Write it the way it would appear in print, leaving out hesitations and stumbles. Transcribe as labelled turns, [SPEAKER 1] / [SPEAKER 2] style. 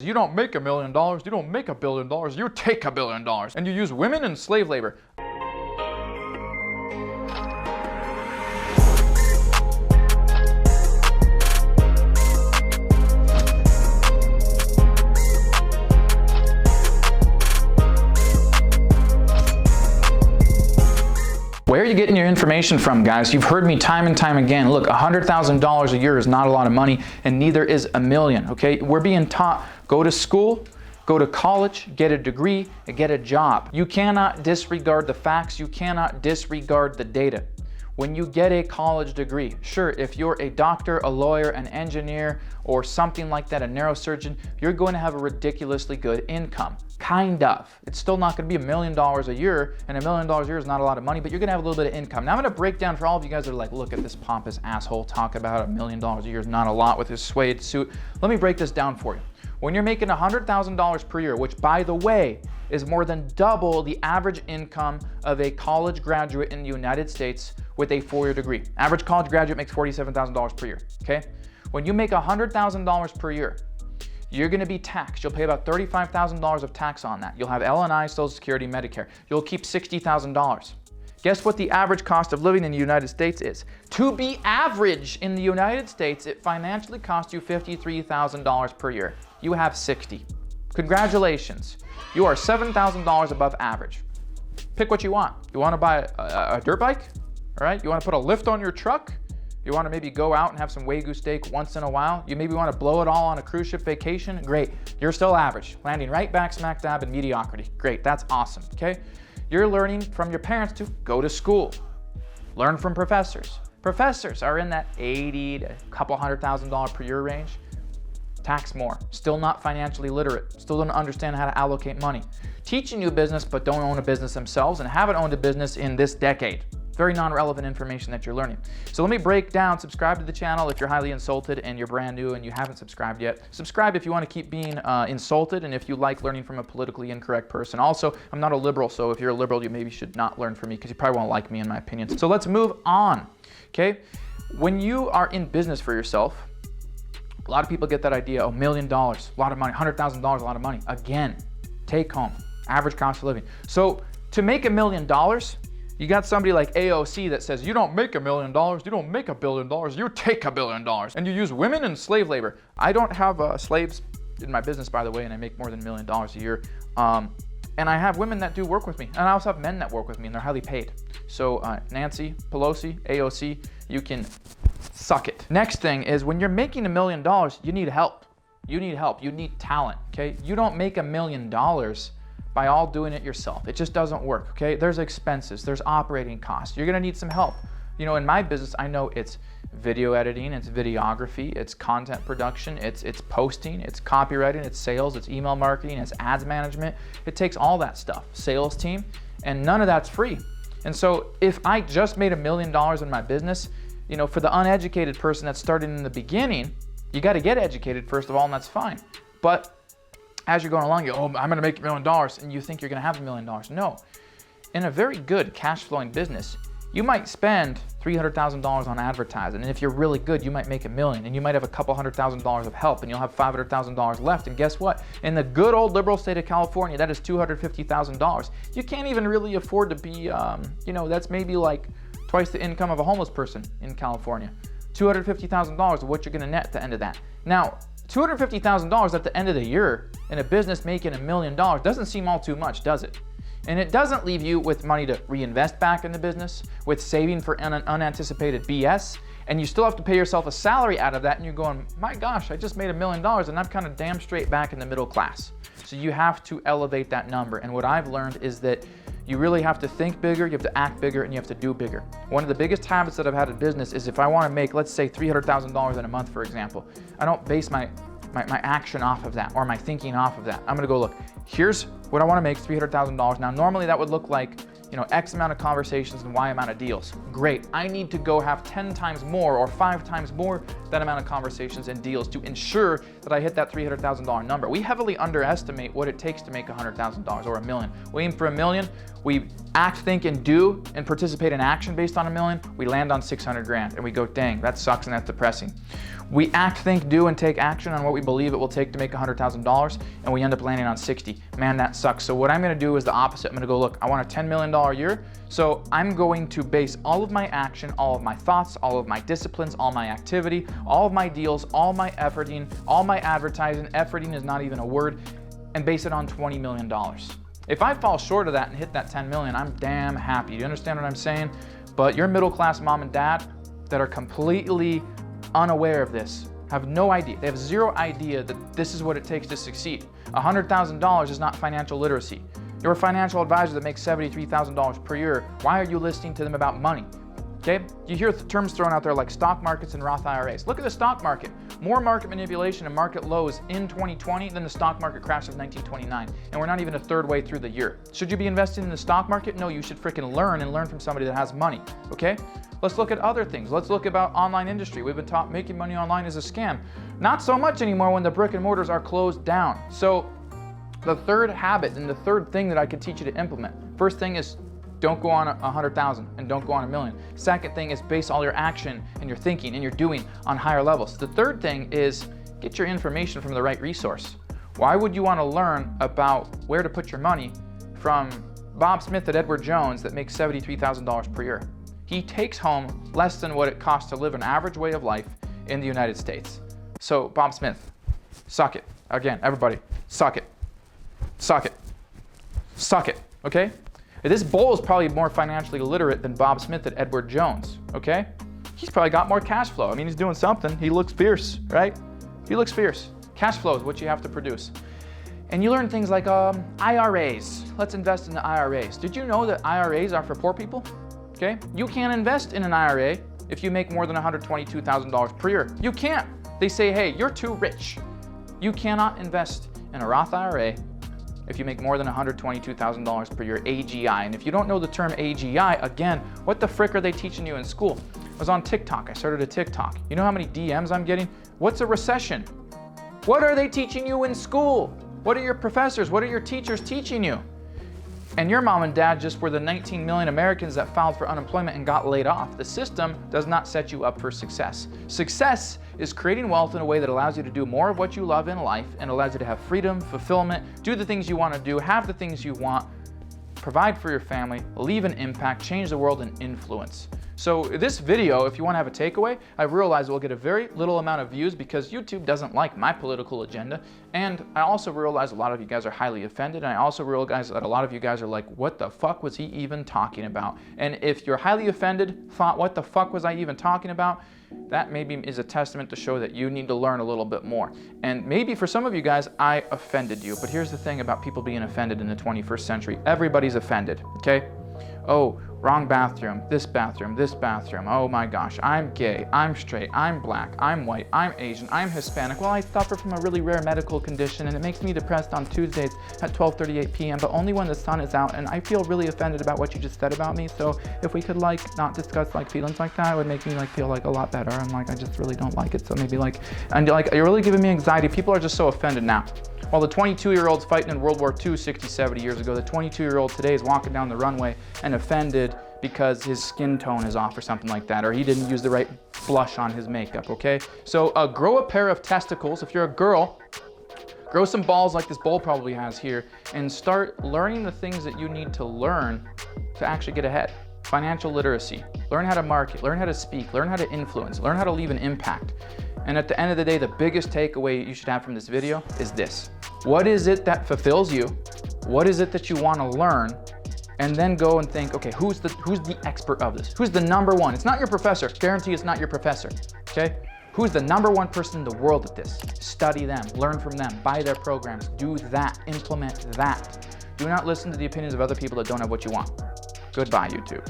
[SPEAKER 1] You don't make $1 million, you don't make $1 billion, you take $1 billion. And you use women and slave labor. Where are you getting your information from, guys? You've heard me time and time again. Look, $100,000 a year is not a lot of money, and neither is $1 million, okay? We're being taught, go to school, go to college, get a degree, and get a job. You cannot disregard the facts. You cannot disregard the data. When you get a college degree, sure, if you're a doctor, a lawyer, an engineer, or something like that, a neurosurgeon, you're going to have a ridiculously good income. Kind of. It's still not going to be $1 million a year, and $1 million a year is not a lot of money, but you're going to have a little bit of income. Now I'm going to break down for all of you guys that are like, look at this pompous asshole talk about $1 million a year is not a lot with his suede suit. Let me break this down for you. When you're making $100,000 per year, which by the way is more than double the average income of a college graduate in the United States with a 4-year degree. Average college graduate makes $47,000 per year, okay? When you make $100,000 per year, you're gonna be taxed. You'll pay about $35,000 of tax on that. You'll have L&I, Social Security, Medicare. You'll keep $60,000. Guess what the average cost of living in the United States is? To be average in the United States, it financially costs you $53,000 per year. You have 60. Congratulations. You are $7,000 above average. Pick what you want. You wanna buy a dirt bike? All right, you wanna put a lift on your truck? You wanna maybe go out and have some Wagyu steak once in a while? You maybe wanna blow it all on a cruise ship vacation? Great, you're still average, landing right back smack dab in mediocrity. Great, that's awesome, okay? You're learning from your parents to go to school. Learn from professors. Professors are in that 80 to a couple $100,000 per year range. Tax more, still not financially literate, still don't understand how to allocate money. Teaching you business, but don't own a business themselves and haven't owned a business in this decade. Very non-relevant information that you're learning. So let me break down, subscribe to the channel if you're highly insulted and you're brand new and you haven't subscribed yet. Subscribe if you want to keep being insulted and if you like learning from a politically incorrect person. Also, I'm not a liberal, so if you're a liberal, you maybe should not learn from me because you probably won't like me in my opinion. So let's move on, okay? When you are in business for yourself, a lot of people get that idea, $1 million, a lot of money, $100,000, a lot of money. Again, take home, average cost of living. So to make $1 million, you got somebody like AOC that says, you don't make $1 million, you don't make $1 billion, you take $1 billion. And you use women and slave labor. I don't have slaves in my business, by the way, and I make more than $1 million a year. And I have women that do work with me. And I also have men that work with me and they're highly paid. So Nancy Pelosi, AOC, you can suck it. Next thing is when you're making $1 million, you need help. You need help, you need talent, okay? You don't make $1 million by all doing it yourself. It just doesn't work, okay? There's expenses, there's operating costs. You're gonna need some help. You know, in my business, I know it's video editing, it's videography, it's content production, it's posting, it's copywriting, it's sales, it's email marketing, it's ads management. It takes all that stuff, sales team, and none of that's free. And so if I just made $1 million in my business, you know, for the uneducated person that's starting in the beginning, you gotta get educated first of all, and that's fine. But as you're going along, you go, oh, I'm gonna make $1 million, and you think you're gonna have $1 million. No. In a very good cash flowing business, you might spend $300,000 on advertising, and if you're really good, you might make $1 million, and you might have a couple $100,000 of help, and you'll have $500,000 left, and guess what? In the good old liberal state of California, that is $250,000. You can't even really afford to be, you know, that's maybe like twice the income of a homeless person in California. $250,000 of what you're gonna net at the end of that. Now, $250,000 at the end of the year in a business making $1 million doesn't seem all too much, does it? And it doesn't leave you with money to reinvest back in the business, with saving for unanticipated BS, and you still have to pay yourself a salary out of that, and you're going, my gosh, I just made $1 million and I'm kind of damn straight back in the middle class. So you have to elevate that number. And what I've learned is that you really have to think bigger, you have to act bigger, and you have to do bigger. One of the biggest habits that I've had in business is if I want to make, let's say, $300,000 in a month, for example, I don't base my action off of that or my thinking off of that. I'm gonna go, look, here's what I want to make, $300,000. Now, normally that would look like, you know, X amount of conversations and Y amount of deals. Great, I need to go have 10 times more or 5 times more that amount of conversations and deals to ensure that I hit that $300,000 number. We heavily underestimate what it takes to make $100,000 or $1 million. We aim for $1 million. We act, think, and do and participate in action based on $1 million, we land on 600 grand and we go, dang, that sucks and that's depressing. We act, think, do, and take action on what we believe it will take to make $100,000 and we end up landing on 60. Man, that sucks. So what I'm gonna do is the opposite. I'm gonna go, look, I want a $10 million year. So I'm going to base all of my action, all of my thoughts, all of my disciplines, all my activity, all of my deals, all my efforting, all my advertising, efforting is not even a word, and base it on $20 million. If I fall short of that and hit that 10 million, I'm damn happy. Do you understand what I'm saying? But your middle class mom and dad that are completely unaware of this, have no idea. They have zero idea that this is what it takes to succeed. $100,000 is not financial literacy. You're a financial advisor that makes $73,000 per year. Why are you listening to them about money? Okay? You hear terms thrown out there like stock markets and Roth IRAs. Look at the stock market. More market manipulation and market lows in 2020 than the stock market crash of 1929. And we're not even a third way through the year. Should you be investing in the stock market? No, you should freaking learn from somebody that has money. Okay? Let's look at other things. Let's look about online industry. We've been taught making money online is a scam. Not so much anymore when the brick and mortars are closed down. So the third habit and the third thing that I could teach you to implement. First thing is don't go on 100,000 and don't go on 1 million. Second thing is base all your action and your thinking and your doing on higher levels. The third thing is get your information from the right resource. Why would you want to learn about where to put your money from Bob Smith at Edward Jones that makes $73,000 per year? He takes home less than what it costs to live an average way of life in the United States. So Bob Smith, suck it. Again, everybody, suck it. Suck it. Suck it, okay? This bull is probably more financially literate than Bob Smith at Edward Jones, okay? He's probably got more cash flow. I mean, he's doing something. He looks fierce, right? He looks fierce. Cash flow is what you have to produce. And you learn things like IRAs. Let's invest in the IRAs. Did you know that IRAs are for poor people? Okay? You can't invest in an IRA if you make more than $122,000 per year. You can't. They say, hey, you're too rich. You cannot invest in a Roth IRA if you make more than $122,000 per year, AGI. And if you don't know the term AGI, again, what the frick are they teaching you in school? I was on TikTok. I started a TikTok. You know how many DMs I'm getting? What's a recession? What are they teaching you in school? What are your professors? What are your teachers teaching you? And your mom and dad just were the 19 million Americans that filed for unemployment and got laid off. The system does not set you up for success. Success is creating wealth in a way that allows you to do more of what you love in life and allows you to have freedom, fulfillment, do the things you want to do, have the things you want, provide for your family, leave an impact, change the world, and influence. So this video, if you want to have a takeaway, I realize it will get a very little amount of views because YouTube doesn't like my political agenda. And I also realize a lot of you guys are highly offended. And I also realize that a lot of you guys are like, what the fuck was he even talking about? And if you're highly offended, thought, what the fuck was I even talking about? That maybe is a testament to show that you need to learn a little bit more. And maybe for some of you guys, I offended you. But here's the thing about people being offended in the 21st century. Everybody's offended, okay? Oh, wrong bathroom, this bathroom, this bathroom. Oh my gosh, I'm gay, I'm straight, I'm black, I'm white, I'm Asian, I'm Hispanic. Well, I suffer from a really rare medical condition and it makes me depressed on Tuesdays at 12:38 p.m., but only when the sun is out, and I feel really offended about what you just said about me. So if we could like not discuss like feelings like that, it would make me like feel like a lot better. I'm like, I just really don't like it. So maybe like, and like, you're really giving me anxiety. People are just so offended now. While the 22-year-old's fighting in World War II 60, 70 years ago, the 22-year-old today is walking down the runway and offended because his skin tone is off or something like that, or he didn't use the right blush on his makeup, okay? So grow a pair of testicles. If you're a girl, grow some balls like this bowl probably has here, and start learning the things that you need to learn to actually get ahead. Financial literacy. Learn how to market, learn how to speak, learn how to influence, learn how to leave an impact. And at the end of the day, the biggest takeaway you should have from this video is this. What is it that fulfills you? What is it that you want to learn? And then go and think, okay, who's the expert of this? Who's the number one? It's not your professor. Guarantee it's not your professor, okay? Who's the number one person in the world at this? Study them, learn from them, buy their programs, do that, implement that. Do not listen to the opinions of other people that don't have what you want. Goodbye, YouTube.